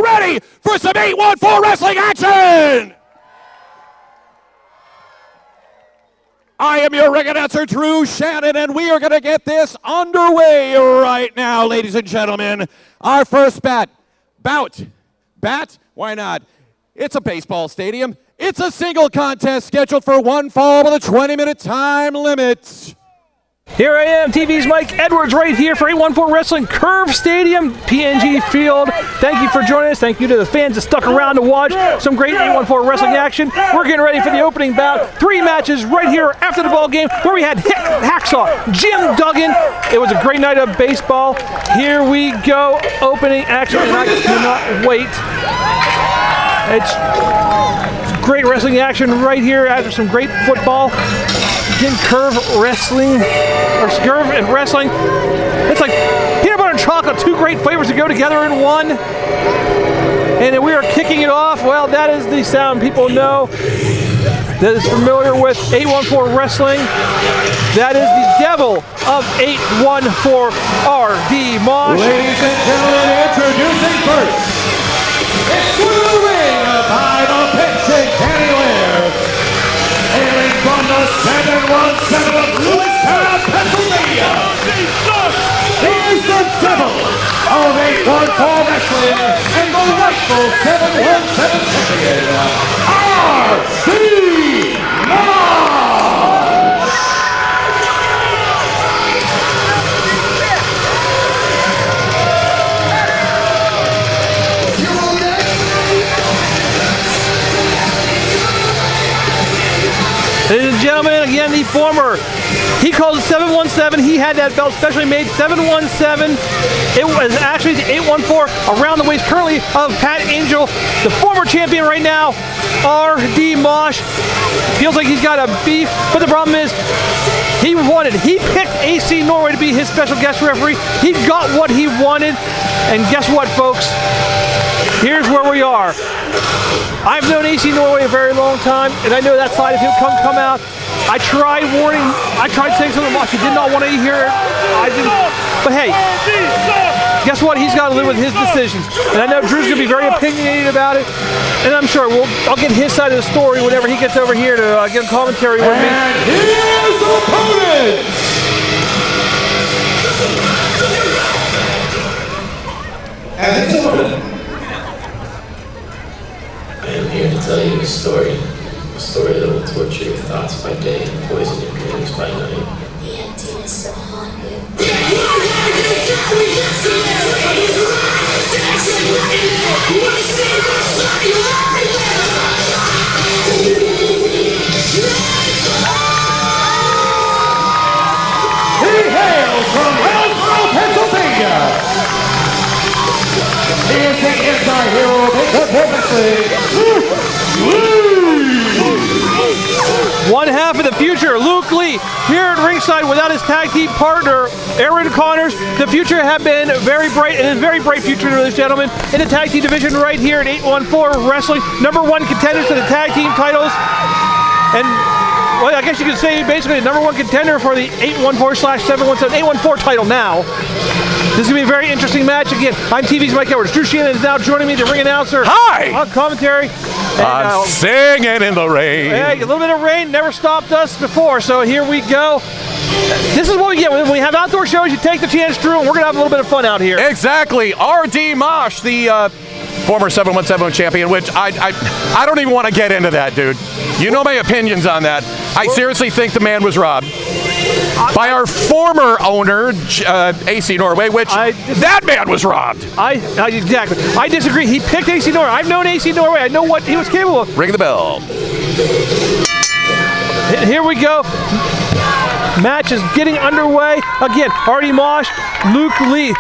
ready for some 814 wrestling action? I am your ring announcer, Drew Shannon, and we are going to get this underway right now, ladies and gentlemen. Our first bout? Why not? It's a baseball stadium. It's a single contest scheduled for one fall with a 20-minute time limit. Here I am, TV's Mike Edwards, right here for 814 Wrestling Curve Stadium, PNG Field. Thank you for joining us. Thank you to the fans that stuck around to watch some great 814 wrestling action. We're getting ready for the opening bout. 3 matches right here after the ball game where we had Hacksaw, Jim Duggan. It was a great night of baseball. Here we go, opening action, and I cannot wait. It's great wrestling action right here after some great football. Again, Curve Wrestling, or Curve and Wrestling. It's like peanut butter and chocolate, 2 great flavors to go together in one. And we are kicking it off. Well, that is the sound people know that is familiar with 814 Wrestling. That is the devil of 814, R.D. Mosh. Ladies and gentlemen, introducing first, it's to the ring by the pitching Danny Lair. Hailing from the 717 of Lewistown, Pennsylvania, he is the devil of 814 Wrestling and the rightful 717 champion, R.D. Mosh! Ladies and gentlemen, again, the former, he calls it 717. He had that belt specially made, 717. It was actually the 814 around the waist currently of Pat Angel. The former champion right now, R.D. Mosh. Feels like he's got a beef, but the problem is, he picked AC Norway to be his special guest referee. He got what he wanted, and guess what, folks? Here's where we are. I've known AC Norway a very long time, and I know that side of him come out. I tried warning, I tried saying something about he did not want to hear it. I didn't, but hey, guess what? He's got to live with his decisions. And I know Drew's going to be very opinionated about it, and I'm sure I'll get his side of the story whenever he gets over here to get a commentary with me. And here's the opponent! And his opponent. I am here to tell you a story that will torture your thoughts by day and poison your dreams by night. The emptiness will haunt you. He hails from Hillsborough, Pennsylvania. He is the anti-hero of 814 Wrestling. One half of the future, Luke Lee, here at ringside without his tag team partner, Aaron Connors. The future had been very bright, and a very bright future, ladies and gentlemen, in the tag team division right here at 814 Wrestling. #1 contenders to the tag team titles. And, well, I guess you could say basically the #1 contender for the 814/717 814 title now. This is going to be a very interesting match. Again, I'm TV's Mike Edwards. Drew Shannon is now joining me, the ring announcer. Hi! On commentary. I'm singing in the rain. Yeah, a little bit of rain never stopped us before, so here we go. This is what we get when we have outdoor shows. You take the chance, Drew, and we're going to have a little bit of fun out here. Exactly. R.D. Mosh, the former 717 champion, which I don't even want to get into that, dude. You know my opinions on that. I seriously think the man was robbed by our former owner, AC Norway, which that man was robbed. Exactly. I disagree. He picked AC Norway. I've known AC Norway. I know what he was capable of. Ring the bell. Here we go. Match is getting underway. Again, R.D. Mosh, Luke Lee.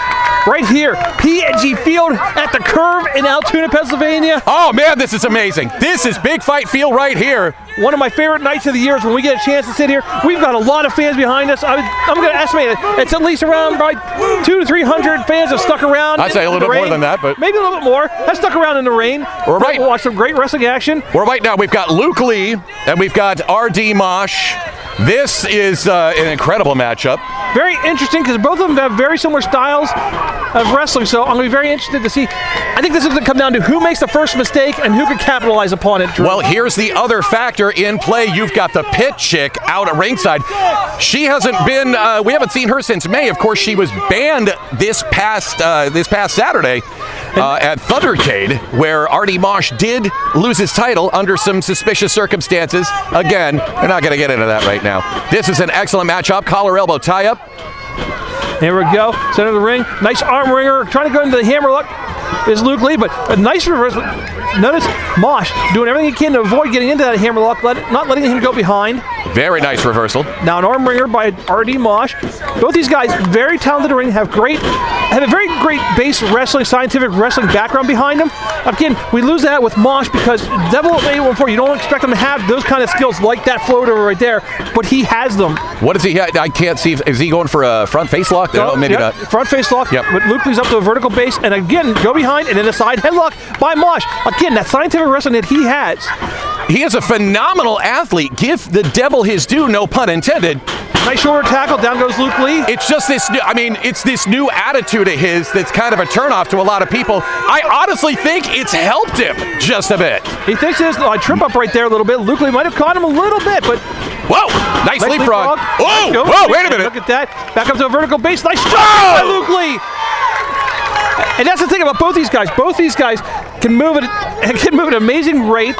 Right here, PNG Field at the Curve in Altoona, Pennsylvania. Oh man, this is amazing. This is big fight field right here. One of my favorite nights of the year is when we get a chance to sit here. We've got a lot of fans behind us. I'm going to estimate it's at least around probably 200 to 300 fans have stuck around. I'd say a little bit more than that, but maybe a little bit more. Have stuck around in the rain. We're right. We'll watch some great wrestling action. We're right now. We've got Luke Lee and we've got R.D. Mosh. This is an incredible matchup. very interesting because both of them have very similar styles of wrestling. So I'm going to be very interested to see. I think this is going to come down to who makes the first mistake and who can capitalize upon it. Drew. Well, here's the other factor in play. You've got the pit chick out at ringside. She hasn't been. We haven't seen her since May. Of course, she was banned this past Saturday at Thundercade, where Artie Mosh did lose his title under some suspicious circumstances. Again, we're not going to get into that right now. This is an excellent matchup. Collar elbow tie up. Here we go. Center of the ring. Nice arm wringer. Trying to go into the hammerlock is Luke Lee, but a nice reverse. Notice Mosh doing everything he can to avoid getting into that hammerlock, not letting him go behind. Very nice reversal. Now an arm wringer by R.D. Mosh. Both these guys, very talented in the ring, have a very great base wrestling, scientific wrestling background behind them. Again, we lose that with Mosh because Devil 814, you don't expect him to have those kind of skills like that float over right there, but he has them. What is he? I can't see. Is he going for a front face lock? No, maybe not. Front face lock. Yep. But Luke Lee's up to a vertical base, and again, go behind, and then a side headlock by Mosh. Again, that scientific wrestling that he has. He is a phenomenal athlete. Give the devil his due, no pun intended. Nice shoulder tackle, down goes Luke Lee. It's just this new, it's this new attitude of his that's kind of a turnoff to a lot of people. I honestly think it's helped him just a bit. He thinks there's a trip up right there a little bit. Luke Lee might have caught him a little bit, but... Whoa! Nice leapfrog. Oh! Whoa, wait a minute. Look at that. Back up to a vertical base. Nice shot by Luke Lee. And that's the thing about both these guys. Both these guys can move at an amazing rate.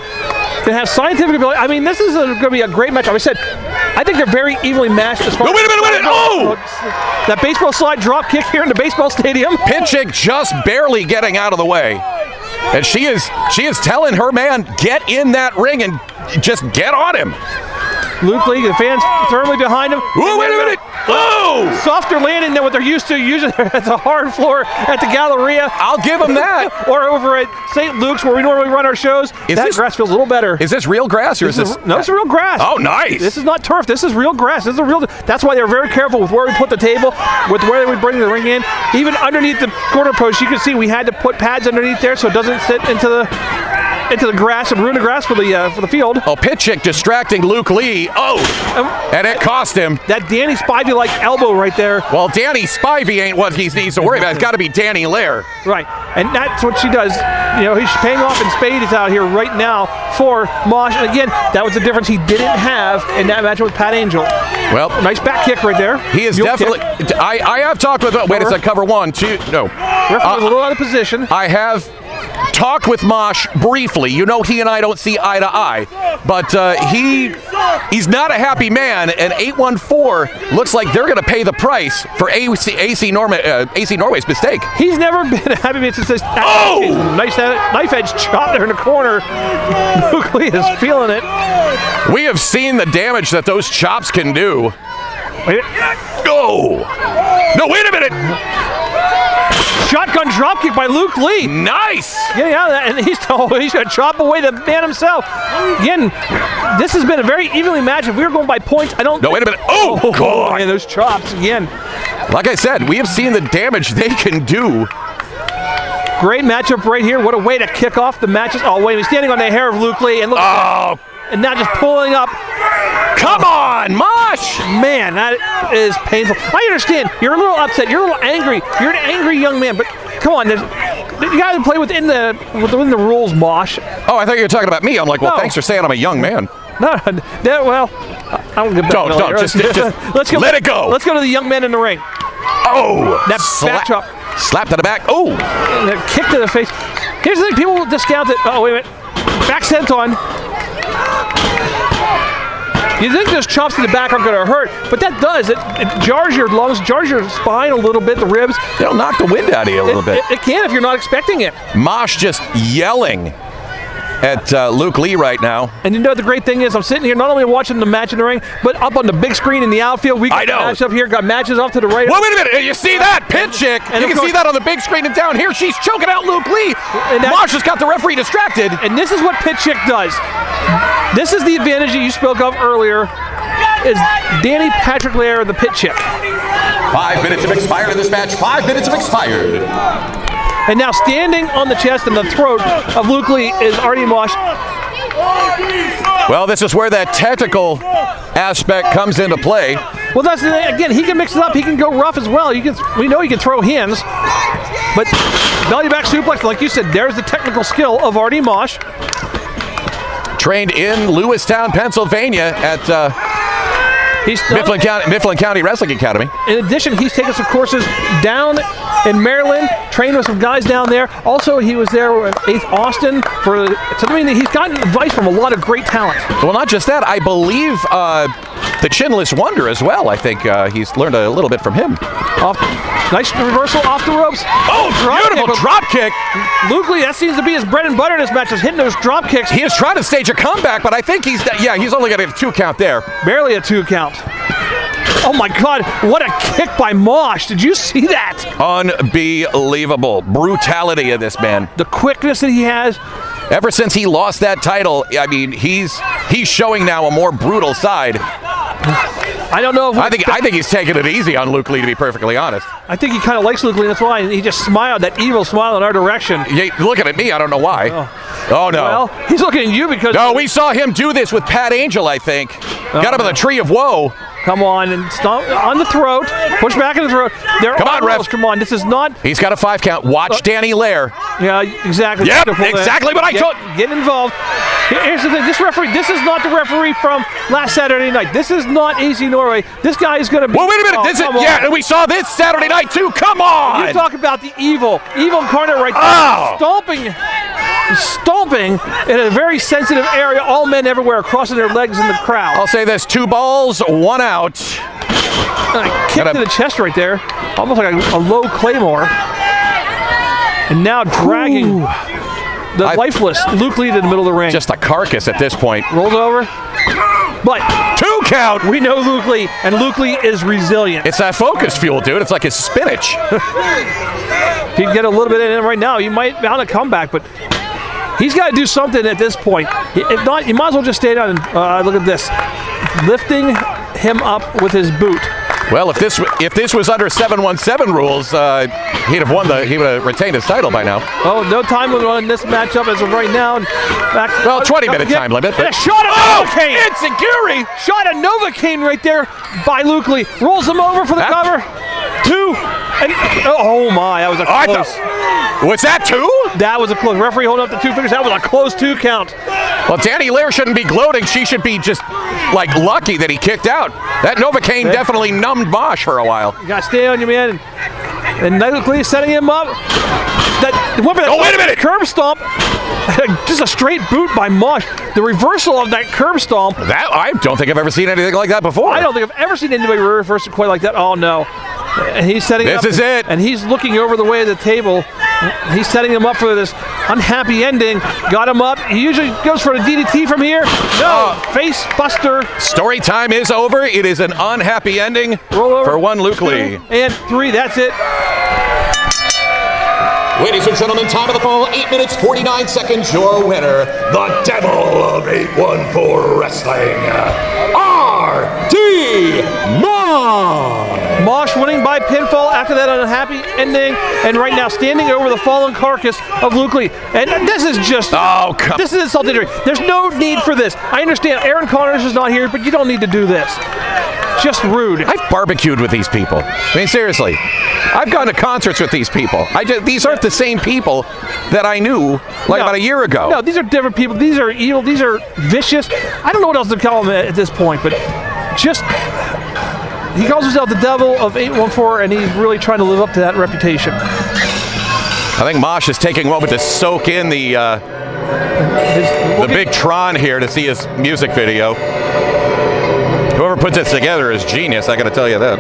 Can have scientific ability. I mean, this is going to be a great matchup. I said, I think they're very evenly matched as far as... Wait a minute! Oh! That baseball slide drop kick here in the baseball stadium. Pitchick just barely getting out of the way. And she is telling her man, get in that ring and just get on him. Luke Lee, the fans firmly behind him. Ooh, wait a minute! Oh! Softer landing than what they're used to. Usually at the hard floor at the Galleria. I'll give them that. Or over at St. Luke's where we normally run our shows. That grass feels a little better. Is this real grass or is this? No, it's real grass. Oh, nice. This is not turf. This is real grass. This is real. That's why they're very careful with where we put the table, with where we bring the ring in. Even underneath the corner post, you can see we had to put pads underneath there so it doesn't sit into the grass and ruin the grass for the field. Oh, Pitchick distracting Luke Lee. Oh, and it cost him. That Danny Spivey-like elbow right there. Well, Danny Spivey ain't what he needs to worry about. It's got to be Dani Lair. Right, and that's what she does. You know, he's paying off in spades out here right now for Mosh. And again, that was the difference he didn't have in that match with Pat Angel. Well, nice back kick right there. He is definitely. I have talked with. Wait, it's a cover 1, 2. No. Referee was a little out of position. I have talked with Mosh briefly. You know, he and I don't see eye to eye, but he's not a happy man, and 814 looks like they're going to pay the price for AC Norway's mistake. He's never been a happy man since this. Oh! Nice knife edge chop there in the corner. Luke Lee is feeling it. We have seen the damage that those chops can do. Wait. Go! No, wait a minute! Shotgun dropkick by Luke Lee. Nice! Yeah, and he's going to chop away the man himself. Again, this has been a very evenly matched. If we were going by points, I don't... No, wait a minute. Oh, God! Man, those chops again. Like I said, we have seen the damage they can do. Great matchup right here. What a way to kick off the matches. Oh, wait, he's standing on the hair of Luke Lee. And look and now just pulling up. Come on, Mosh! Man, that is painful. I understand. You're a little upset. You're a little angry. You're an angry young man, but come on. You got to play within the rules, Mosh. Oh, I thought you were talking about me. I'm like, well, no. Thanks for saying I'm a young man. No, well, I don't get back. Don't. Just let's go. Let it go. Let's go to the young men in the ring. Oh! That back chop. Slap to the back. Oh! And a kick to the face. Here's the thing. People will discount it. Oh, wait a minute. Back senton. You think those chops to the back aren't going to hurt, but that does. It jars your lungs, jars your spine a little bit, the ribs. It'll knock the wind out of you a little bit. It can if you're not expecting it. Mosh just yelling at Luke Lee right now. And you know the great thing is I'm sitting here not only watching the match in the ring, but up on the big screen in the outfield. We got match up here, got matches off to the right. Well, wait a minute. You see that? Pitchick. You can see that on the big screen and down here. She's choking out Luke Lee. Mosh has got the referee distracted. And this is what Pitchick does. This is the advantage that you spoke of earlier, is Danny Patrick Lair, the Pitchick. 5 minutes have expired in this match. 5 minutes have expired. And now standing on the chest and the throat of Luke Lee is Artie Mosh. Well, this is where that technical aspect comes into play. Well, that's again, he can mix it up. He can go rough as well. We know he can throw hands, but belly back suplex, like you said, there's the technical skill of Artie Mosh. Trained in Lewistown, Pennsylvania at Mifflin County Wrestling Academy. In addition, he's taken some courses down in Maryland, trained with some guys down there. Also, he was there with 8th Austin. So, I mean, he's gotten advice from a lot of great talent. Well, not just that. I believe the Chinless Wonder as well. I think he's learned a little bit from him. Nice reversal off the ropes. Oh, beautiful drop kick. Luke Lee, that seems to be his bread and butter in this match, is hitting those drop kicks. He is trying to stage a comeback, but I think he's only got a 2 count there. Barely a 2 count. Oh my God, what a kick by Mosh. Did you see that? Unbelievable brutality of this man. The quickness that he has. Ever since he lost that title, I mean, he's showing now a more brutal side. I don't know if I think he's taking it easy on Luke Lee, to be perfectly honest. I think he kind of likes Luke Lee, that's why he just smiled, that evil smile in our direction. Yeah, looking at me, I don't know why. Oh no. Well, he's looking at you because... No, we saw him do this with Pat Angel, I think. Got him in the Tree of Woe. Come on, and stomp on the throat. Push back in the throat. Come on, ref. Come on, this is not... He's got a 5 count. Watch Dani Lair. Yeah, exactly. Yep, exactly what I told. Get involved. Here's the thing. This referee, this is not the referee from last Saturday night. This is not AC Norway. This guy is going to be... Well, wait a minute. Yeah, and we saw this Saturday night, too. Come on. You talk about the evil incarnate right there. Stomping in a very sensitive area. All men everywhere crossing their legs in the crowd. I'll say this, 2 balls, 1 out. Kick to the chest right there. Almost like a low claymore. And now dragging the lifeless Luke Lee to the middle of the ring. Just a carcass at this point. Rolls over. But 2 count. We know Luke Lee, and Luke Lee is resilient. It's that focus fuel, dude. It's like his spinach. If you can get a little bit in right now, you might mount a comeback, but he's got to do something at this point. If not, you might as well just stay down and look at this. Lifting him up with his boot. Well, if this was under 717 rules, he would have retained his title by now. Oh, no time limit on this matchup as of right now. 20-minute time limit. But a shot of Novocaine. It's Seguri. Shot of Novocaine right there by Luke Lee. Rolls him over for the cover. 2. And, oh my, that was a close. Was that 2? That was a close. Referee holding up the 2 fingers. That was a close 2 count. Well, Dani Lair shouldn't be gloating. She should be just like lucky that he kicked out. That Novocaine definitely numbed Mosh for a while. You got to stay on your man. And Luke Lee setting him up. Wait a minute! Curb stomp. Just a straight boot by Mosh. The reversal of that curb stomp. I don't think I've ever seen anything like that before. I don't think I've ever seen anybody reverse it quite like that. Oh no. And he's setting this up. This is it. And he's looking over the way of the table. He's setting him up for this unhappy ending. Got him up. He usually goes for a DDT from here. No. Face buster. Story time is over. It is an unhappy ending for one Luke Lee. And 3. That's it. Ladies and gentlemen, time of the fall, 8 minutes, 49 seconds. Your winner, the Devil of 814 Wrestling, R.D. Mosh. Mosh winning by pinfall after that unhappy ending, and right now standing over the fallen carcass of Luke Lee. And this is just... this is insulting. There's no need for this. I understand Aaron Connors is not here, but you don't need to do this. Just rude. I've barbecued with these people. I mean, seriously. I've gone to concerts with these people. These aren't the same people that I knew about a year ago. No, these are different people. These are evil. These are vicious. I don't know what else to call them at this point, but just... He calls himself the Devil of 814, and he's really trying to live up to that reputation. I think Mosh is taking a moment to soak in the big Tron here to see his music video. Whoever puts this together is genius, I gotta tell you that.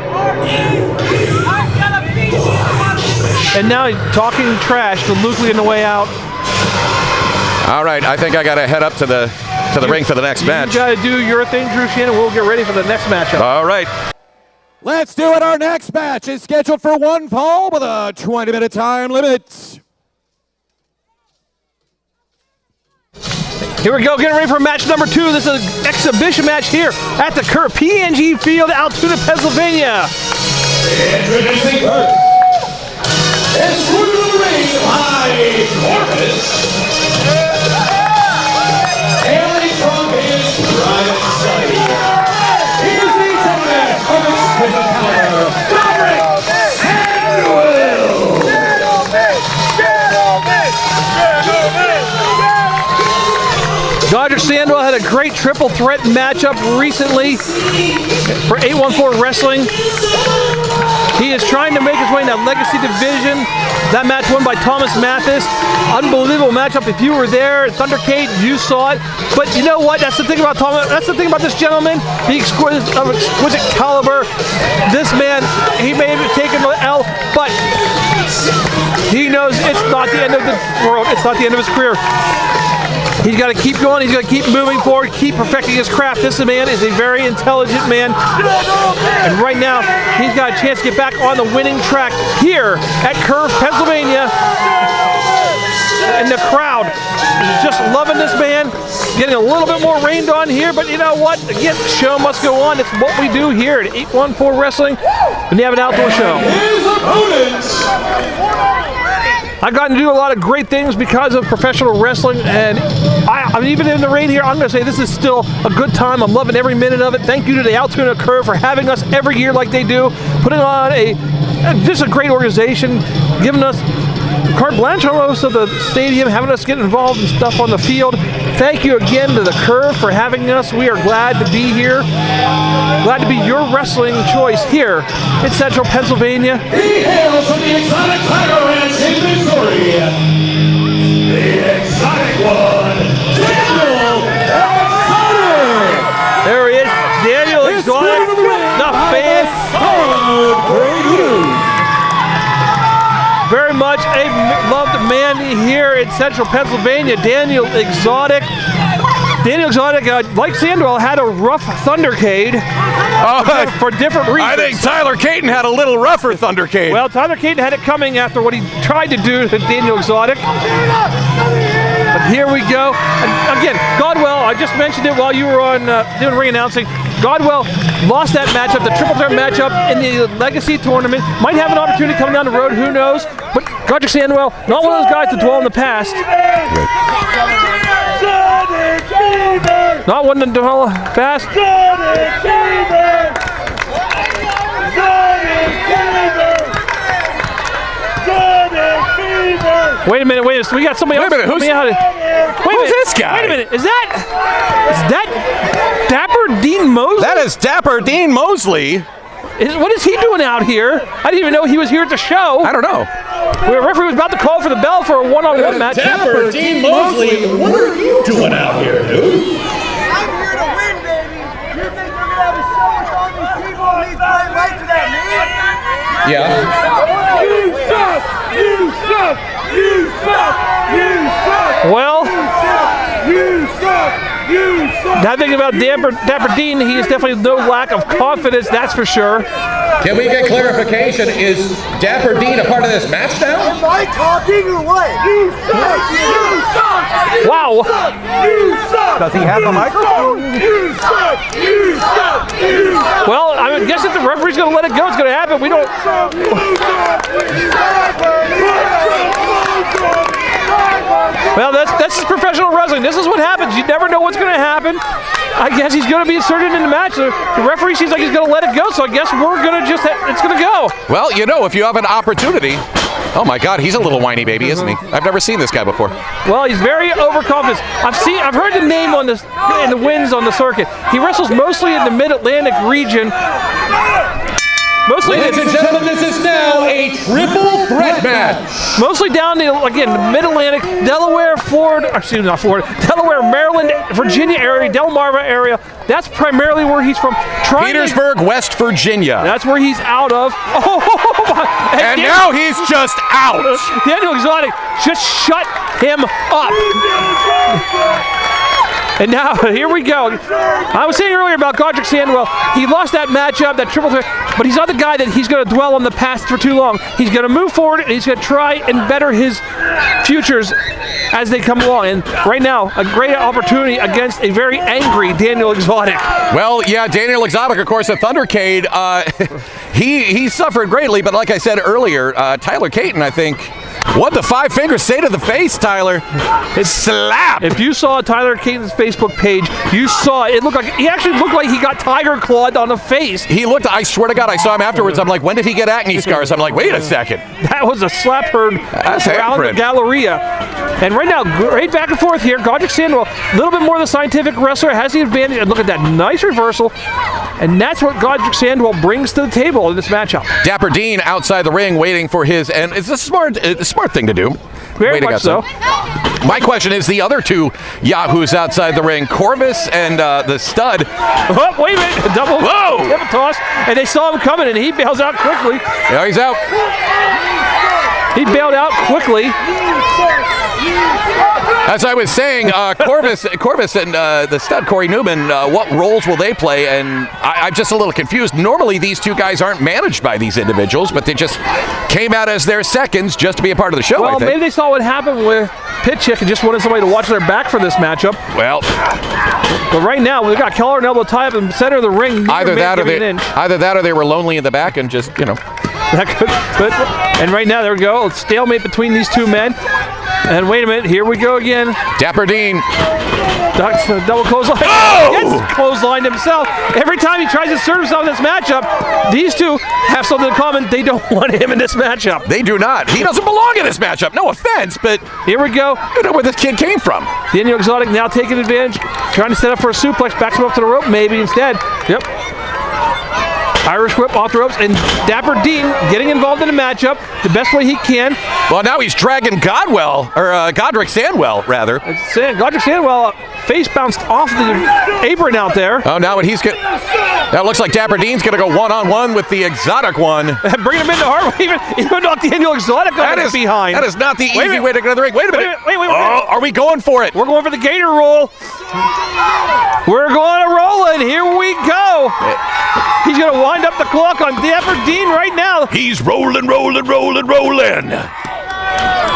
And now he's talking trash to Luke Lee on the way out. All right, I think I gotta head up to the ring for the next match. You gotta do your thing, Drew Shannon. We'll get ready for the next matchup. All right. Let's do it. Our next match is scheduled for 1 fall with a 20-minute time limit. Here we go, getting ready for match number 2. This is an exhibition match here at the Curve PNG Field, Altoona, Pennsylvania. Introducing first, excluding high Corpus, hailing from his Dr. Sandwell had a great triple threat matchup recently for 814 Wrestling. He is trying to make his way in that Legacy division. That match won by Thomas Mathis. Unbelievable matchup. If you were there, Thundercade, you saw it. But you know what? That's the thing about Thomas. That's the thing about this gentleman. The exquisite caliber. This man, he may have taken the L, but he knows it's not the end of the world. It's not the end of his career. He's got to keep going. He's got to keep moving forward, keep perfecting his craft. This man is a very intelligent man. And right now, he's got a chance to get back on the winning track here at Curve, Pennsylvania. And the crowd is just loving this man. Getting a little bit more rained on here, but you know what? Again, the show must go on. It's what we do here at 814 Wrestling when you have an outdoor show. His opponents. I've gotten to do a lot of great things because of professional wrestling, and I'm even in the rain here. I'm going to say this is still a good time. I'm loving every minute of it. Thank you to the Altoona Curve for having us every year like they do, putting on just a great organization, giving us carte blanche almost of the stadium, having us get involved in stuff on the field. Thank you again to the Curve for having us. We are glad to be here. Glad to be your wrestling choice here in Central Pennsylvania. He hails from the exotic Tiger Ranch in Missouri. The exotic one, Daniel Exotic. There he is, Daniel Exotic, the fan. Very much a loved man here in Central Pennsylvania, Daniel Exotic. Daniel Exotic, like Sandwell, had a rough Thundercade for different reasons. I think Tyler Caton had a little rougher Thundercade. Well, Tyler Caton had it coming after what he tried to do to Daniel Exotic. But here we go. And again, Godwell, I just mentioned it while you were on doing ring announcing. Godwell lost that matchup, the triple threat matchup in the Legacy tournament. Might have an opportunity coming down the road, who knows? But Godrick Sandwell, not one of those guys to dwell in the past. Not one to dwell in the past. Wait a minute, we got somebody else. Wait a minute, who's this guy? Wait a minute, is that Dapper Dean Mosley? That is Dapper Dean Mosley. What is he doing out here? I didn't even know he was here at the show. I don't know. The referee was about to call for the bell for a one-on-one match. Dapper Dean Mosley, what are you doing out here, dude? I'm here to win, baby. You think we're gonna have a show with all these people and me playing right to that man? Yeah. You suck! You suck! You suck! You suck! Well, You suck! You suck! now thinking about Dapper Dean, he is definitely no lack of confidence, that's for sure. Can we get clarification? Is Dapper Dean a part of this match now? Am I talking or what? You suck! You suck! Wow. You suck! Does he have the microphone? You suck! You suck! You suck! Well, I guess if the referee's going to let it go, it's going to happen. We don't. Well, that's just professional wrestling. This is what happens. You never know what's going to happen. I guess he's going to be inserted in the match. The referee seems like he's going to let it go, so I guess we're going to it's going to go. Well, you know, if you have an opportunity. Oh my God, he's a little whiny baby, isn't he? I've never seen this guy before. Well, he's very overconfident. I've heard the name in the wins on the circuit. He wrestles mostly in the Mid-Atlantic region. Mostly, Ladies and gentlemen, this is now a triple threat match. mostly down the Mid-Atlantic, Delaware, Delaware, Maryland, Virginia area, Delmarva area. That's primarily where he's from. Petersburg, West Virginia. That's where he's out of. And now he's just out. Daniel Exotic just shut him up. And now, here we go. I was saying earlier about Godrick Sandwell. He lost that matchup, that triple threat, but he's not the guy that he's going to dwell on the past for too long. He's going to move forward, and he's going to try and better his futures as they come along. And right now, a great opportunity against a very angry Daniel Exotic. Well, yeah, Daniel Exotic, of course, a Thundercade. He suffered greatly, but like I said earlier, Tyler Caton, I think, What the 5 fingers say to the face, Tyler? It's slap. If you saw Tyler Caton's Facebook page, you saw it looked like he actually looked like he got tiger clawed on the face. He looked, I swear to God, I saw him afterwards. I'm like, when did he get acne scars? I'm like, wait a second. That was a slap heard around the handprint. Galleria. And right now, great back and forth here. Godrick Sandwell, a little bit more the scientific wrestler, has the advantage. And look at that nice reversal. And that's what Godrick Sandwell brings to the table in this matchup. Dapper Dean outside the ring waiting for his, and it's a smart thing to do. Very much so. My question is the other two yahoos outside the ring, Corvus and the Stud. Oh, wait a minute. Double toss. And they saw him coming, and he bails out quickly. Yeah, he's out. He bailed out quickly. As I was saying, Corvus and the Stud, Corey Newman, what roles will they play? And I'm just a little confused. Normally, these two guys aren't managed by these individuals, but they just came out as their seconds just to be a part of the show, I Well, think. maybe they saw what happened with Pit Chick and just wanted somebody to watch their back for this matchup. Well, But right now, we've got collar and elbow tie up in the center of the ring. either that or they were lonely in the back and just, That could, and right now, there we go. Stalemate between these two men. And wait a minute, here we go again. Dapper Dean. Double clothesline. Oh! Gets clotheslined himself. Every time he tries to serve himself in this matchup, these two have something in common. They don't want him in this matchup. They do not. He doesn't belong in this matchup. No offense, but Here we go. you know where this kid came from. Daniel Exotic now taking advantage. Trying to set up for a suplex. Backs him up to the rope, maybe instead. Yep. Irish whip off the ropes, and Dapper Dean getting involved in the matchup the best way he can. Well, now he's dragging Godrick Sandwell, rather. Godrick Sandwell face bounced off the apron out there. Oh, now that looks like Dapper Dean's going to go one-on-one with the Exotic one. Bringing him into hard, even not Daniel Exotic behind. That is not the easy way to go to the ring. Wait a minute. Wait. Oh, are we going for it? We're going for the Gator roll. We're going to roll it. Here we go. He's going to wind up the clock on Dapper Dean right now. He's rolling.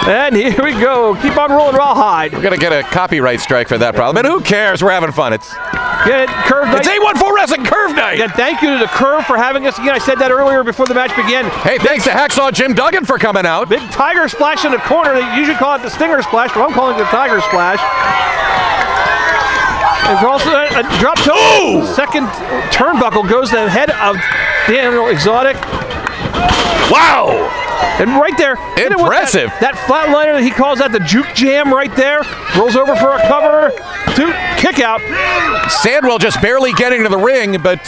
And here we go. Keep on rolling, rawhide. We're going to get a copyright strike for that problem. But who cares? We're having fun. It's Curve night. It's A14 Wrestling Curve Night. Yeah, thank you to the Curve for having us again. I said that earlier before the match began. Hey, thanks to Hacksaw Jim Duggan for coming out. Big tiger splash in the corner. They usually call it the Stinger Splash, but I'm calling it the Tiger Splash. There's also a drop toe. Ooh! Second turnbuckle goes to the head of Daniel Exotic. Wow. And right there, hit it with Impressive. That flatliner that he calls that the juke jam right there. Rolls over for a cover. Kick out. Sandwell just barely getting to the ring, but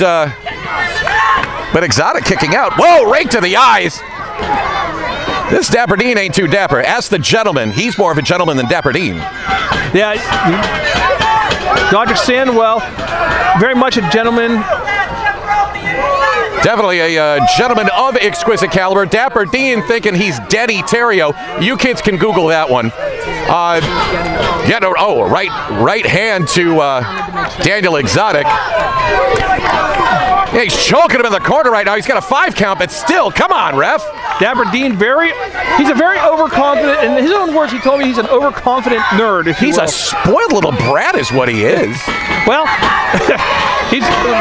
Exotic kicking out. Whoa, right to the eyes. This Dapper Dean ain't too dapper. Ask the gentleman. He's more of a gentleman than Dapper Dean. Yeah. Godrick Sandwell, very much a gentleman. Definitely a gentleman of exquisite caliber. Dapper Dean thinking he's Denny Terrio. You kids can Google that one. Right hand to Daniel Exotic. Yeah, he's choking him in the corner right now. He's got a 5 count, but still, come on, ref. Dapper Dean, he's a very overconfident, in his own words, he told me he's an overconfident nerd, if you He's will. a spoiled little brat is what he is. Well,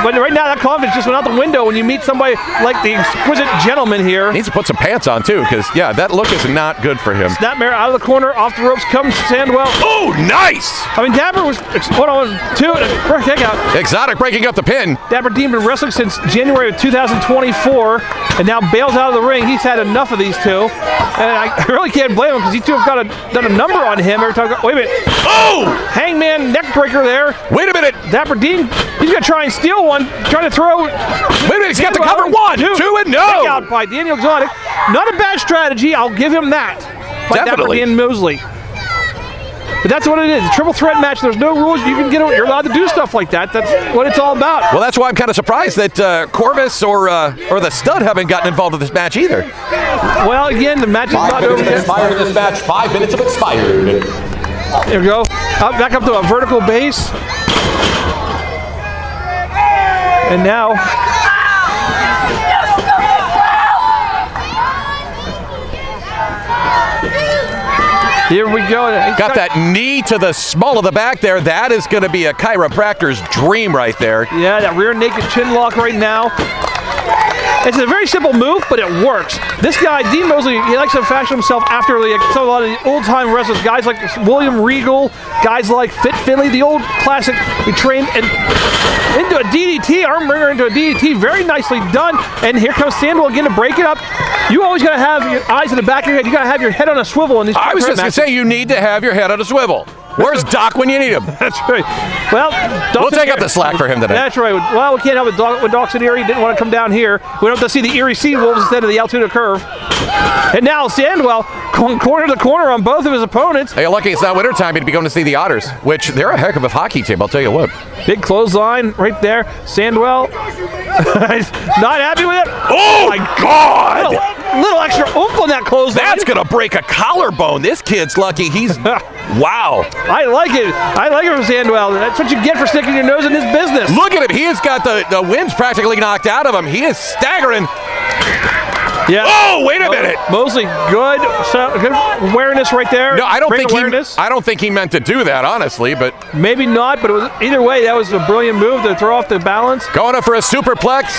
but right now that confidence just went out the window when you meet somebody like the exquisite gentleman here. Needs to put some pants on, too, because, yeah, that look is not good for him. Snapmare out of the corner, off the ropes comes Sandwell. Oh, nice! I mean, Dapper was 1-on-2 and a kick out. Exotic breaking up the pin. Dapper Dean been wrestling since January of 2024 and now bails out of the ring. He's had enough of these two. And I really can't blame him because these two have done a number on him every time. Wait a minute. Oh! Hangman neck breaker there. Wait a minute. Dapper Dean, he's going to try and steal one. Trying to throw. Wait a minute, he's got the cover. 1, 2, and no. Kick out by Daniel Exotic. Not a bad strategy. I'll give him that. By Definitely. Dapper Dean Mosley. But that's what it is. A triple threat match. There's no rules. You're allowed to do stuff like that. That's what it's all about. Well, that's why I'm kind of surprised that Corvus or the Stud haven't gotten involved in this match either. Well, again, the match is not over yet. Expired in this match. 5 minutes of expired. There we go. Back up to a vertical base. And now. Here we go. Got that knee to the small of the back there. That is going to be a chiropractor's dream right there. Yeah, that rear naked chin lock right now. It's a very simple move, but it works. This guy, Dean Mosley, he likes to fashion himself after a lot of the old-time wrestlers, guys like William Regal, guys like Fit Finley, the old classic. He trained into a DDT, arm wringer into a DDT, very nicely done. And here comes Sandwell again to break it up. You always got to have your eyes in the back of your head. You got to have your head on a swivel in these. I was just going to say, you need to have your head on a swivel. Where's Doc when you need him? That's right. Well, we'll take up the slack for him today. That's right. Well, we can't help it. When Doc's in Erie, he didn't want to come down here. We don't have to see the Erie Sea Wolves instead of the Altoona Curve. And now Sandwell going corner to corner on both of his opponents. Hey, lucky it's not wintertime. He'd be going to see the Otters, which they're a heck of a hockey team, I'll tell you what. Big clothesline right there. Sandwell not happy with it. Oh, my God! Little extra oomph on that clothesline. That's going to break a collarbone. This kid's lucky. He's... Wow. I like it. I like it from Sandwell. That's what you get for sticking your nose in this business. Look at him. He has got the wind's practically knocked out of him. He is staggering. Yeah. Oh, wait a minute. Mosley, good awareness right there. No, I don't think he meant to do that, honestly, but maybe not. But it was, either way, that was a brilliant move to throw off the balance. Going up for a superplex.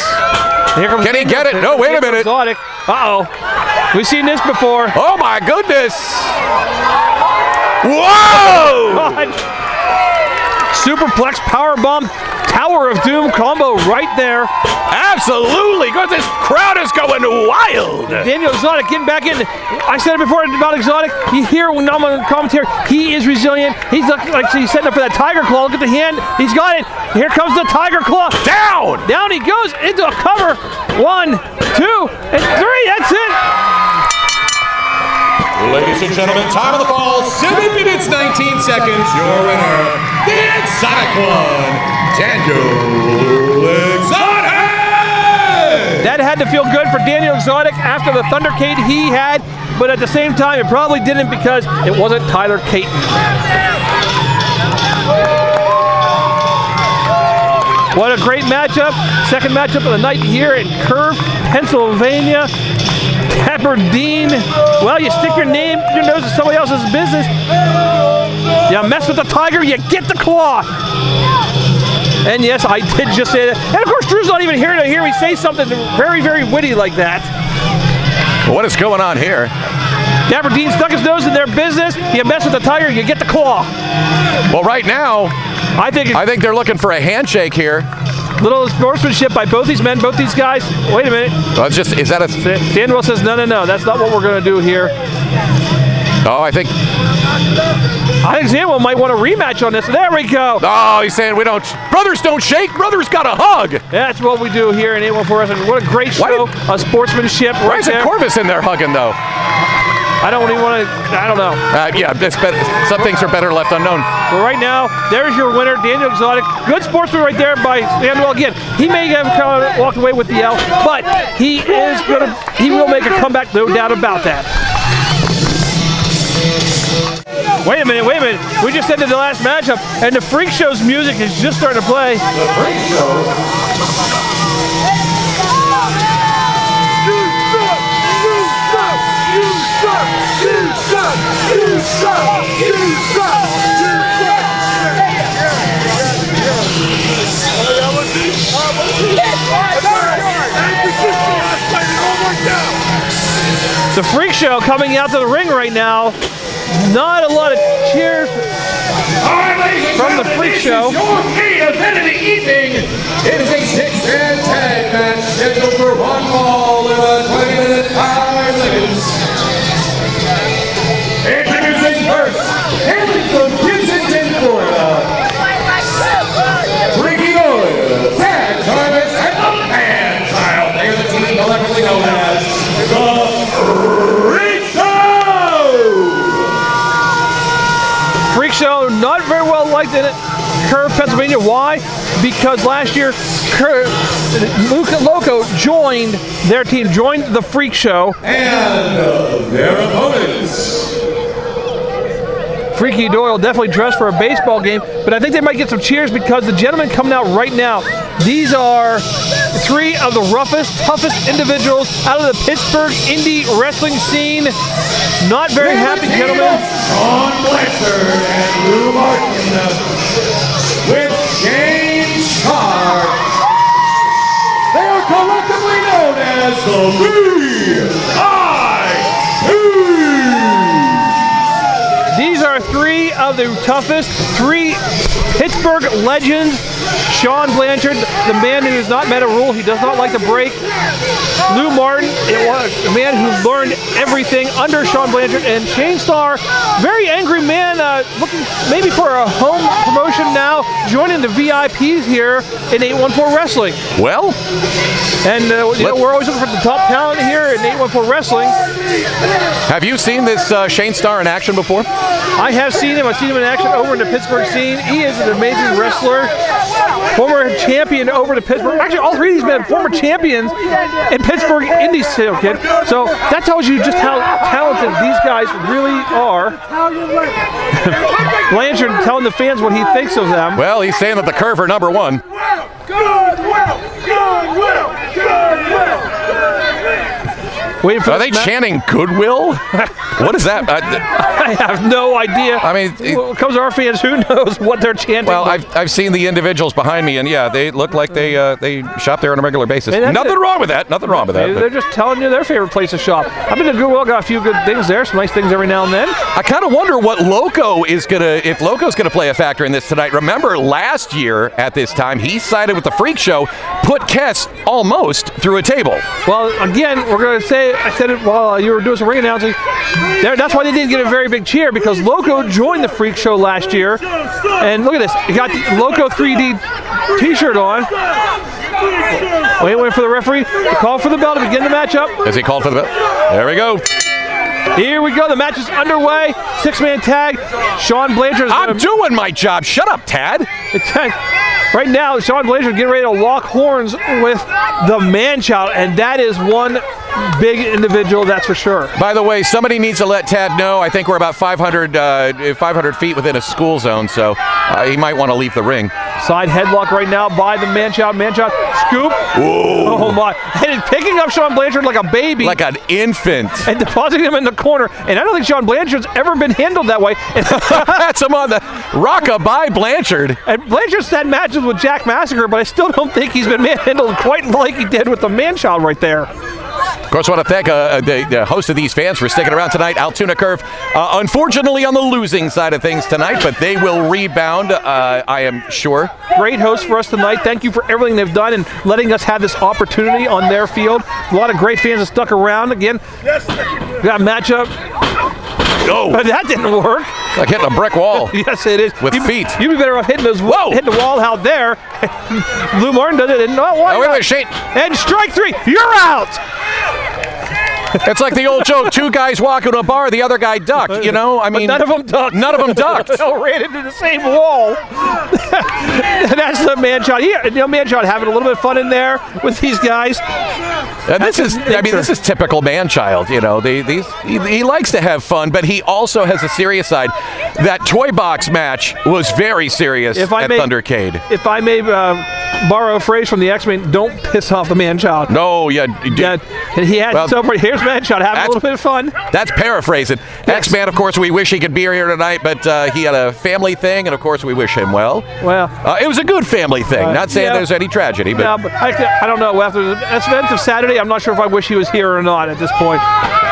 Here comes Can he get it? No, wait a minute. Exotic. Uh-oh. We've seen this before. Oh, my goodness. Whoa! God. Superplex powerbomb. Tower of Doom combo right there. Absolutely. This crowd is going wild. Daniel Exotic getting back in. I said it before about Exotic. You hear when I'm on the commentary, he is resilient. He's like he's setting up for that Tiger Claw. Look at the hand. He's got it. Here comes the Tiger Claw. Down. Down he goes into a cover. 1, 2, and 3. That's it. Ladies and gentlemen, time of the fall, 7 minutes, 19 seconds. Your winner, the Exotic One, Daniel Exotic! That had to feel good for Daniel Exotic after the Thundercade he had, but at the same time, it probably didn't because it wasn't Tyler Caton. What a great matchup. Second matchup of the night here in Curve, Pennsylvania. Aberdeen. Well, you stick your nose in somebody else's business. You mess with the Tiger, you get the Claw. And yes, I did just say that. And of course, Drew's not even here to hear me say something very, very witty like that. What is going on here? Aberdeen stuck his nose in their business. You mess with the Tiger, you get the Claw. Well, right now, I think they're looking for a handshake here. Little sportsmanship by both these men, both these guys. Wait a minute. Well, is that a... Sandwell says, no, that's not what we're going to do here. Oh, I think Sandwell might want a rematch on this. There we go. Oh, he's saying brothers don't shake, brothers got a hug. That's what we do here in 814 Wrestling. What a great show of sportsmanship right there. Why isn't Corvus in there hugging, though? I don't even want to, I don't know. Yeah, some things are better left unknown. But right now, there's your winner, Daniel Exotic. Good sportsman right there by Sandwell. Again, he may have kind of walked away with the L, but he will make a comeback, no doubt about that. Wait a minute. We just ended the last matchup, and the Freak Show's music is just starting to play. The Freak Show. The Freak Show coming out to the ring right now. Not a lot of cheers from the Freak Show. Your main event of the evening. It is a 6-man tag match scheduled for one fall in a 20-minute time limit. Introducing first, hailing from Houston, Florida, Freaky Oil, Tag Jarvis, and the Man-Child. They are the team collectively known as the Freekshow! Freekshow not very well liked in it. Curve, Pennsylvania. Why? Because last year, Luca Loco joined their team, joined the Freak Show. And their opponents. Freaky Doyle definitely dressed for a baseball game, but I think they might get some cheers because the gentlemen coming out right now, these are 3 of the roughest, toughest individuals out of the Pittsburgh indie wrestling scene. Not very happy, gentlemen. Sean Blanchard and Lou Martin with Shane Sharp. They are collectively known as These are three of the toughest, three Pittsburgh legends. Sean Blanchard, the man who has not met a rule. He does not like to break. Lou Martin, a man who learned everything under Sean Blanchard. And Shane Starr, very angry man, looking maybe for a home promotion now, joining the VIPs here in 814 Wrestling. Well, and we're always looking for the top talent here in 814 Wrestling. Have you seen this Shane Starr in action before? I have seen him. I've seen him in action over in the Pittsburgh scene. He is an amazing wrestler. Former champion over to Pittsburgh. Actually, all three of these men are former champions in Pittsburgh Indies circuit. So that tells you just how talented these guys really are. Blanchard telling the fans what he thinks of them. Well, he's saying that the Curve are number one. Are they chanting goodwill? What is that? I have no idea. I mean, when it comes to our fans, who knows what they're chanting? Well, I've seen the individuals behind me, and yeah, they look like they shop there on a regular basis. Nothing wrong with that. Nothing wrong with that. They're just telling you their favorite place to shop. I've been to Goodwill, got a few good things there, some nice things every now and then. I kind of wonder what if Loco's gonna play a factor in this tonight. Remember last year at this time, he sided with the Freekshow, put Kess almost through a table. Well, again, we're gonna say. I said it while you were doing some ring announcing. That's why they didn't get a very big cheer, because Loco joined the Freekshow last year. And look at this. He got the Loco 3D t-shirt on. Wait for the referee to call for the bell to begin the matchup. Has he called for the bell? There we go. Here we go. The match is underway. Six-man tag. Sean Blanchard. I'm doing my job. Shut up, Tad. Right now, Sean Blanchard getting ready to lock horns with the man-child, and that is one big individual, that's for sure. By the way, somebody needs to let Tad know. I think we're about 500 feet within a school zone, so he might want to leave the ring. Side headlock right now by the man-child. Man-child scoop. Whoa. Oh, my. And he's picking up Sean Blanchard like a baby. Like an infant. And depositing him in the corner. And I don't think Sean Blanchard's ever been handled that way. That's him on the rockabye Blanchard. And Blanchard's had matches with Jack Massacre, but I still don't think he's been manhandled quite like he did with the man-child right there. Of course, I want to thank the host of these fans for sticking around tonight, Altoona Curve. Unfortunately on the losing side of things tonight, but they will rebound, I am sure. Great host for us tonight. Thank you for everything they've done and letting us have this opportunity on their field. A lot of great fans that stuck around. Again, we got a matchup. Oh, that didn't work. It's like hitting a brick wall. Yes, it is. With feet. You'd be better off hitting the wall out there. Lou Martin does it and not one. Oh, wait a minute, Shane. And strike three. You're out. It's like the old joke, two guys walk into a bar, the other guy ducked, you know? I mean, none of them ducked. None of them ducked. They all ran into the same wall. And that's the man-child. Man-child having a little bit of fun in there with these guys. And this is typical man-child, you know. He likes to have fun, but he also has a serious side. That toy box match was very serious at Thundercade. If I may borrow a phrase from the X-Men, don't piss off the man-child. No, yeah. And he had here's man-child having a little bit of fun. That's paraphrasing. Yes. X-Man, of course, we wish he could be here tonight, but he had a family thing, and of course we wish him well. Well, it was a good family thing. Not saying there's any tragedy, but, but I don't know. After the events of Saturday, I'm not sure if I wish he was here or not at this point.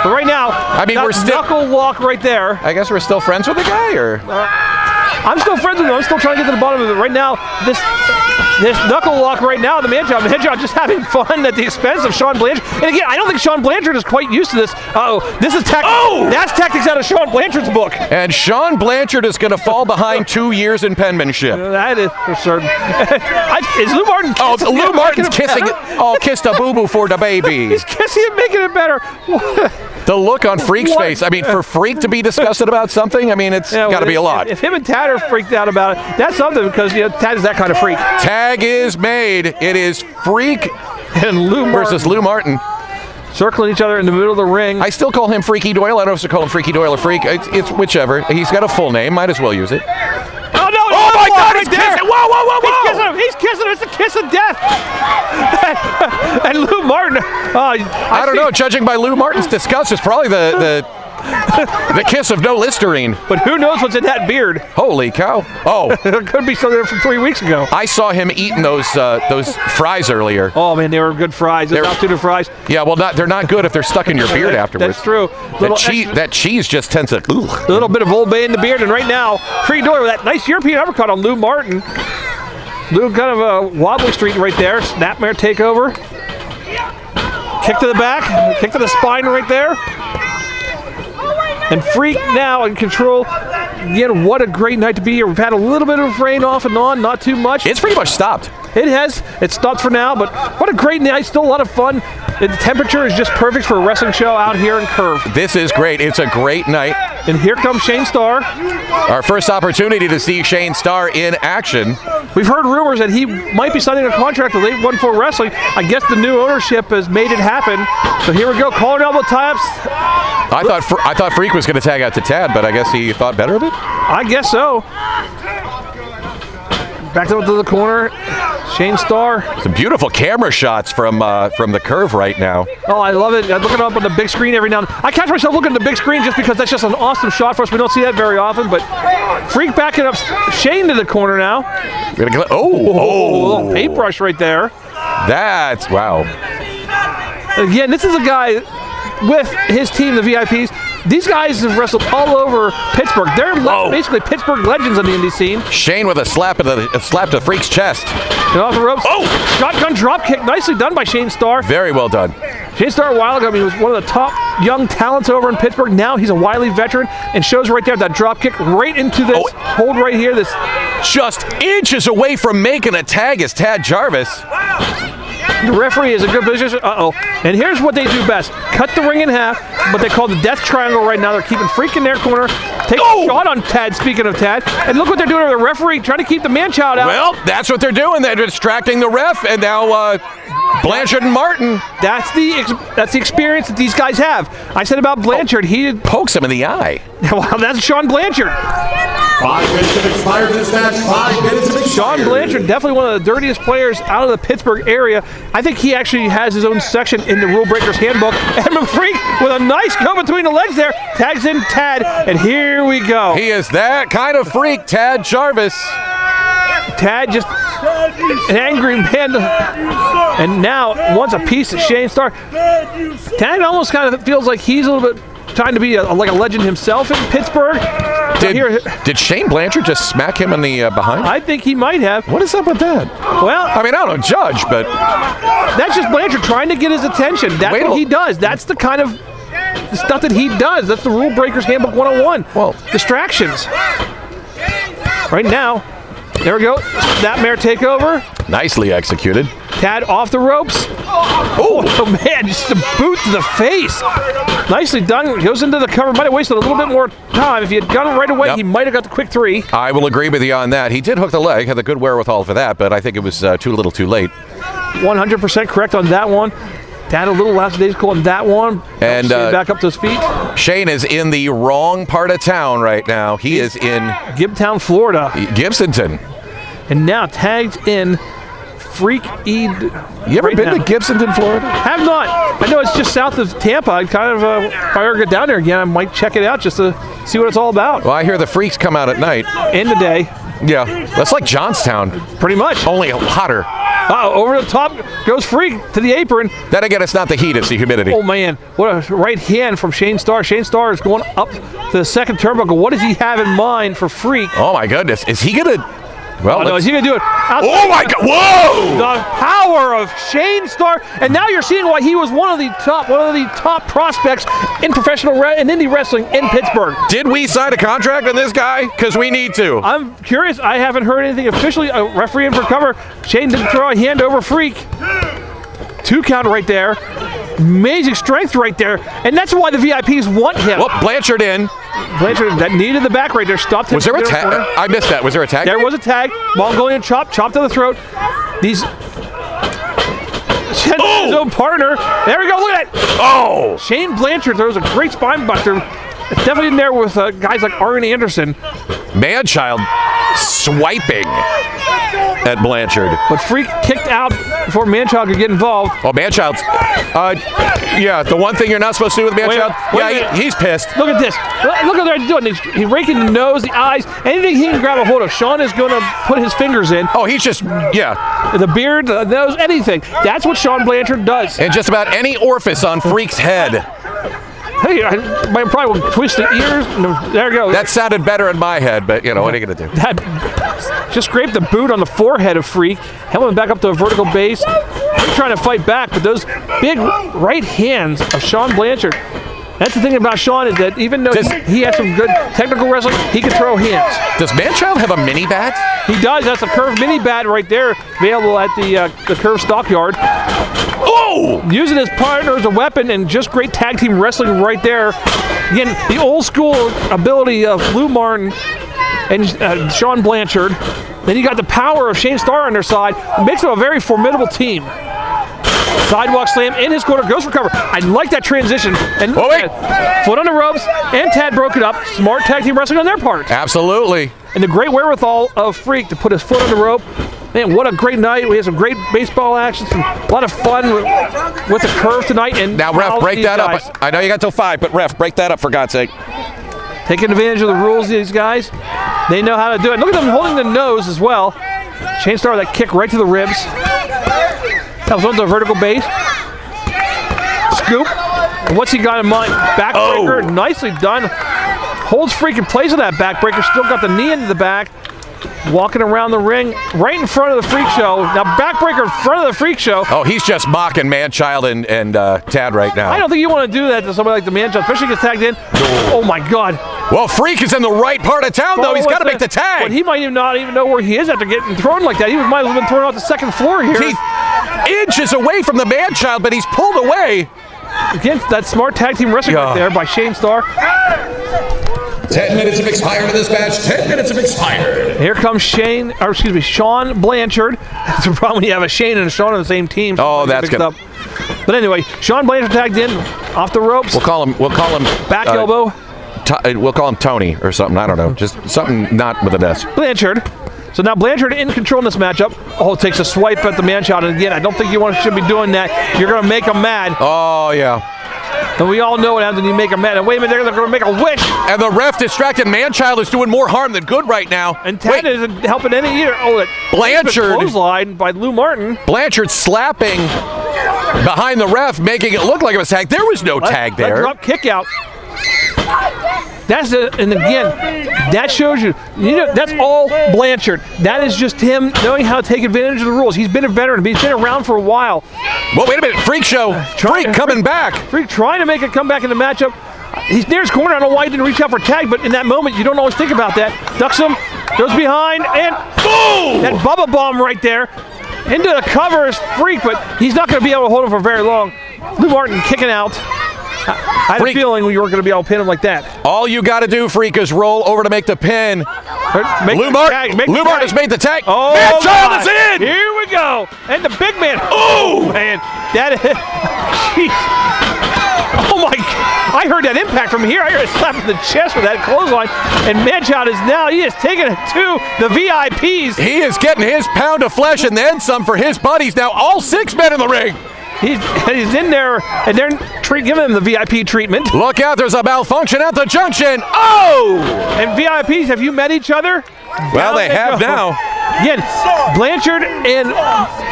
But right now, I mean, we're still knuckle walk right there. I guess we're still friends with the guy, or I'm still friends with him. I'm still trying to get to the bottom of it. Right now, this knuckle walk right now, the man-child just having fun at the expense of Sean Blanchard. And again, I don't think Sean Blanchard is quite used to this. This is tactics. Oh! That's tactics out of Sean Blanchard's book. And Sean Blanchard is going to fall behind 2 years in penmanship. That is for certain. Is Lou Martin? Oh, Lou Martin's kissing. Kissed a boo-boo for the baby. He's kissing and making it better. The look on Freak's face. I mean, for Freak to be disgusted about something, I mean, it's got to be a lot. If him and Tad are freaked out about it, that's something, because Tad is that kind of freak. Tag is made. It is Freak and Lou versus Lou Martin. Circling each other in the middle of the ring. I still call him Freaky Doyle. I don't know if to call him Freaky Doyle or Freak. It's whichever. He's got a full name. Might as well use it. Oh, no! Oh, my God! He's kissing! Whoa! He's kissing him! It's the kiss of death! And Lou Martin... I don't know. Judging by Lou Martin's disgust, it's probably the The kiss of no Listerine. But who knows what's in that beard? Holy cow. Oh, It could be something from 3 weeks ago. I saw him eating those fries earlier. Oh, man, they were good fries. Those Altoona fries. Yeah, well, they're not good if they're stuck in your beard afterwards. That's true. That cheese just tends to... A little bit of Old Bay in the beard, and right now, Freak doing that nice European uppercut on Lou Martin. Lou kind of a wobbly street right there. Snapmare takeover. Kick to the back. Kick to the spine right there. And Freak now in control. Again, what a great night to be here. We've had a little bit of rain off and on, not too much. It's pretty much stopped. It has. It stopped for now, but what a great night. Still a lot of fun. The temperature is just perfect for a wrestling show out here in Curve. This is great. It's a great night. And here comes Shane Starr. Our first opportunity to see Shane Starr in action. We've heard rumors that he might be signing a contract with 814 Wrestling. I guess the new ownership has made it happen. So here we go. Collar and elbow tie-ups. I thought Freak was going to tag out to Tad, but I guess he thought better of it? I guess so. Back up to the corner. Shane Starr. Some beautiful camera shots from the Curve right now. Oh, I love it. I'm looking up on the big screen every now and then. I catch myself looking at the big screen just because that's just an awesome shot for us. We don't see that very often, but Freak backing up Shane to the corner now. A little paintbrush right there. That's, wow. Again, this is a guy with his team, the VIPs. These guys have wrestled all over Pittsburgh. They're basically Pittsburgh legends on the indie scene. Shane with a slap to Freak's chest. And off the ropes. Oh! Shotgun drop kick. Nicely done by Shane Starr. Very well done. Shane Starr a while ago, he was one of the top young talents over in Pittsburgh. Now he's a wily veteran and shows right there that drop kick right into this hold right here. This just inches away from making a tag is Tad Jarvis. The referee is a good position. And here's what they do best. Cut the ring in half, but they call the death triangle right now. They're keeping Freak in their corner. Take a shot on Tad, speaking of Tad. And look what they're doing to the referee, trying to keep the man-child out. Well, that's what they're doing. They're distracting the ref, and now Blanchard and Martin. That's the experience that these guys have. I said about Blanchard, he pokes him in the eye. Well, that's Sean Blanchard. 5 minutes have expired in this match. 5 minutes have expired. Sean Blanchard, definitely one of the dirtiest players out of the Pittsburgh area. I think he actually has his own section in the Rule Breakers Handbook. And Freak with a nice go between the legs there, tags in Tad, and here we go. He is that kind of freak, Tad Jarvis. Tad just an angry man, and now wants a piece of Shane Starr. Tad almost kind of feels like he's a little bit trying to be like a legend himself in Pittsburgh. Did Shane Blanchard just smack him in the behind? I think he might have. What is up with that? Well, I mean, I don't judge, but that's just Blanchard trying to get his attention. That's what he does. That's the kind of stuff that he does. That's the Rule Breakers Handbook 101. Well, distractions. Right now, there we go. Snapmare takeover. Nicely executed. Tad off the ropes. Oh man, just a boot to the face. Nicely done. Goes into the cover. Might have wasted a little bit more time. If he had done it right away, he might have got the quick 3. I will agree with you on that. He did hook the leg, had the good wherewithal for that, but I think it was too little too late. 100% correct on that one. Tad a little last days calling that one. And back up to his feet. Shane is in the wrong part of town right now. He is in Gibtown, Florida. Gibsonton. And now tagged in Freak E. You ever been to Gibsonton, Florida? Have not. I know it's just south of Tampa. I kind of, if I ever get down there again, I might check it out just to see what it's all about. Well, I hear the Freaks come out at night. In the day. Yeah, that's like Johnstown. Pretty much. Only hotter. Over the top goes Freak to the apron. Then again, it's not the heat, it's the humidity. Oh, man. What a right hand from Shane Starr. Shane Starr is going up to the second turnbuckle. What does he have in mind for Freak? Oh, my goodness. Is he going to... Well, no, is he going to do it? Oh, my God. Whoa! The power of Shane Starr. And now you're seeing why he was one of the top prospects in professional and indie wrestling in Pittsburgh. Did we sign a contract on this guy? Because we need to. I'm curious. I haven't heard anything officially. A referee in for cover. Shane didn't throw a hand over Freak. 2 count right there. Amazing strength right there. And that's why the VIPs want him. Well, Blanchard in. Blanchard, that knee to the back right there. Stopped him. Was there a tag? I missed that. Was there a tag? There was a tag. Mongolian chop to the throat. His own partner. There we go. Look at that. Oh! Shane Blanchard throws a great spine buster. It's definitely in there with guys like Arn Anderson. Man-child swiping at Blanchard. But Freak kicked out before Man-child could get involved. Oh, Man-child's, yeah, the one thing you're not supposed to do with Man-child, he's pissed. Look at this. Look what they're doing. He's raking the nose, the eyes, anything he can grab a hold of. Sean is going to put his fingers in. Oh, he's just, yeah. The beard, the nose, anything. That's what Sean Blanchard does. And just about any orifice on Freak's head. Hey, I probably will twist the ears. No, there you go. That sounded better in my head, but, you know, what are you going to do? That just scraped the boot on the forehead of Freak, held him back up to a vertical base. He's trying to fight back, but those big right hands of Sean Blanchard. That's the thing about Sean is that even though he has some good technical wrestling, he can throw hands. Does Man-child have a mini bat? He does. That's a Curve mini bat right there, available at the Curve Stockyard. Oh! Using his partner as a weapon and just great tag team wrestling right there. Again, the old school ability of Lou Martin and Sean Blanchard. Then you got the power of Shane Starr on their side. It makes them a very formidable team. Sidewalk slam in his corner, goes for cover. I like that transition. And foot on the ropes, and Tad broke it up. Smart tag team wrestling on their part. Absolutely. And the great wherewithal of Freak to put his foot on the rope. Man, what a great night. We had some great baseball action, a lot of fun with the Curve tonight. And now, ref, break that up. I know you got till 5, but ref, break that up for God's sake. Taking advantage of the rules, these guys. They know how to do it. Look at them holding the nose as well. Shane Starr, that kick right to the ribs. That was onto a vertical base. Scoop. And what's he got in mind? Backbreaker. Oh. Nicely done. Holds Freak in place of that backbreaker. Still got the knee into the back. Walking around the ring right in front of the Freak Show. Now backbreaker in front of the Freak Show. Oh, he's just mocking Man-child and Tad right now. I don't think you want to do that to somebody like the Man-child, especially gets tagged in. Oh my God. Well, Freak is in the right part of town, though. He's got to make the tag. But he might not even know where he is after getting thrown like that. He might have been thrown off the second floor here. He's inches away from the Man-child, but he's pulled away. Against that smart tag team wrestling right there by Shane Starr. 10 minutes have expired in this match. 10 minutes have expired. Here comes Sean Blanchard. That's the problem when you have a Shane and a Sean on the same team. Oh, that's good. But anyway, Sean Blanchard tagged in off the ropes. We'll call him back elbow. We'll call him Tony or something. I don't know. Just something not with an S. Blanchard. So now Blanchard in control in this matchup. Oh, takes a swipe at the Man-child. And again, I don't think should be doing that. You're going to make him mad. Oh, yeah. And we all know what happens when you make him mad. And wait a minute, they're going to make a wish. And the ref distracted. Man-child is doing more harm than good right now. And Tad isn't helping any either. Oh, that Blanchard clothesline by Lou Martin. Blanchard slapping behind the ref, making it look like it was tag. There was no tag there. Drop kick out. That's it, and again, that shows you know, that's all Blanchard. That is just him knowing how to take advantage of the rules. He's been a veteran. He's been around for a while. Well, wait a minute. Freak Show. Freak coming back. Freak trying to make a comeback in the matchup. He's near his corner. I don't know why he didn't reach out for tag, but in that moment, you don't always think about that. Ducks him, goes behind, and boom! That Bubba Bomb right there. Into the cover is Freak, but he's not going to be able to hold him for very long. Lou Martin kicking out. I had a feeling you weren't going to be able to pin him like that. All you got to do, Freak, is roll over to make the pin. Lou Martin has made the tag. Oh, Man-child is in! Here we go. And the big man. Oh, man. That is... Oh, my God. I heard that impact from here. I heard a slap in the chest with that clothesline. And Man-child he is taking it to the VIPs. He is getting his pound of flesh and then some for his buddies. Now all 6 men in the ring. He's in there, and they're giving him the VIP treatment. Look out, there's a malfunction at the junction. Oh! And VIPs, have you met each other? Well, they have now. Again, Blanchard and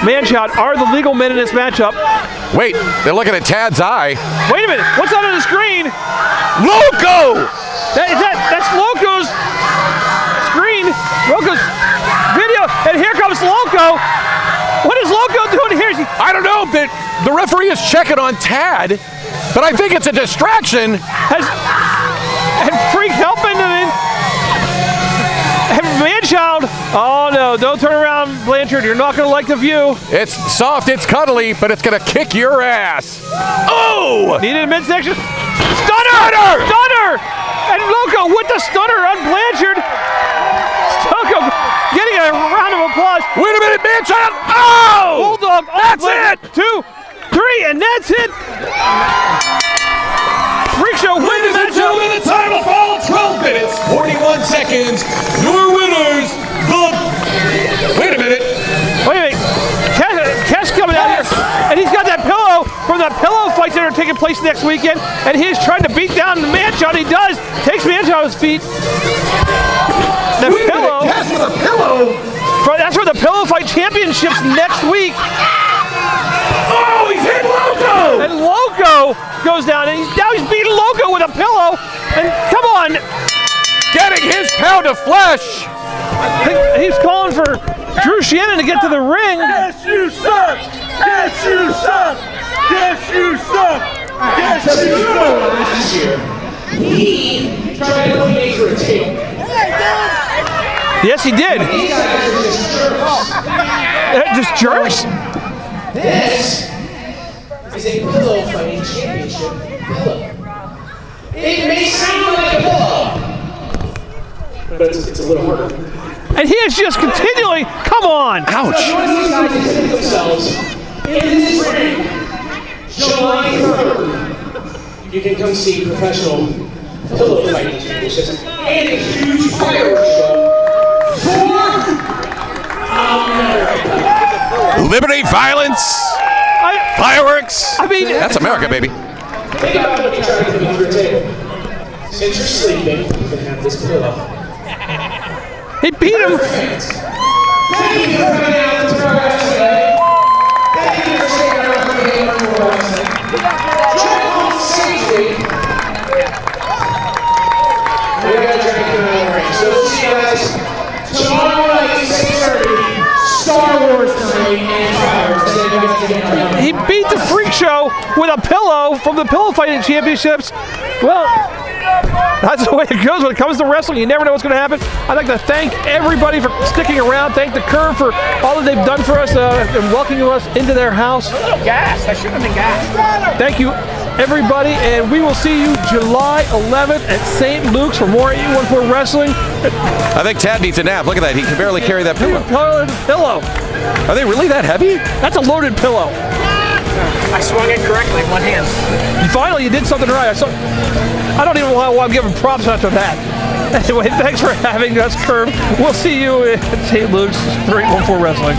Man-child are the legal men in this matchup. Wait, they're looking at Tad's eye. Wait a minute, what's on the screen? Loco! That's Loco's screen. Loco's video, and here comes Loco. What is Loco doing here? I don't know. The referee is checking on Tad, but I think it's a distraction. And Freak helping him. And Man-child. Oh, no. Don't turn around, Blanchard. You're not going to like the view. It's soft. It's cuddly, but it's going to kick your ass. Oh! Needed a midsection. Stunner! And Loco with the stunner on Blanchard. Loco getting a round of applause. Wait a minute, Man-child. Oh! Bulldog. That's it. 2, 3, and that's it. Freekshow win the Ladies and matchup. gentlemen, the time of fall, 12 minutes, 41 seconds. Your winners, Wait a minute. Tess coming out here, and he's got that pillow from the pillow fights that are taking place next weekend, and he is trying to beat down Manchot. He does. Takes Manchot off his feet. The pillow. Tess with a pillow. That's for the Pillow Fight Championships next week. Oh, he's hit Loco. And Loco goes down, and now he's beating Loco with a pillow. And come on. Getting his pound of flesh. He's calling for Drew Shannon to get to the ring. Yes, you suck! Yes, you suck! Yes, you suck! Yes, you suck! Last year, he tried to eliminate for a tail. Yes, he did. These guys are just jerks. Just jerks? This is a pillow fighting championship pillow. It may sound like a pillow, but it's a little harder. And he is just continually, come on. Ouch. So once these guys put themselves in this ring, July 3rd, you can come see professional pillow fighting championships and a huge fireworks show for America. Liberty, violence, fireworks. I mean, That's America, baby. Think about what you're trying to put under your table. Since you're sleeping, you can have this pillow. he beat him. Fans, thank you for coming out to Pro Wrestling. Thank you for staying around for the game of Pro Wrestling. Drive home safely. We're going to drink in the ring. So we'll see you guys tomorrow night at 6:30. Star Wars night and fireworks. He beat the Freak Show with a pillow from the Pillow Fighting Championships. Well, that's the way it goes when it comes to wrestling. You never know what's going to happen. I'd like to thank everybody for sticking around. Thank the Curve for all that they've done for us and welcoming us into their house. Gas! I should have been gas. Thank you, everybody, and we will see you July 11th at St. Luke's for more 814 Wrestling. I think Tad needs a nap. Look at that. He can barely carry that pillow. Pillow. Are they really that heavy? That's a loaded pillow. I swung it correctly in one hand. Finally, you did something right. I don't even know why I'm giving props after that. Anyway, thanks for having us, Curve. We'll see you at St. Luke's for 814 Wrestling.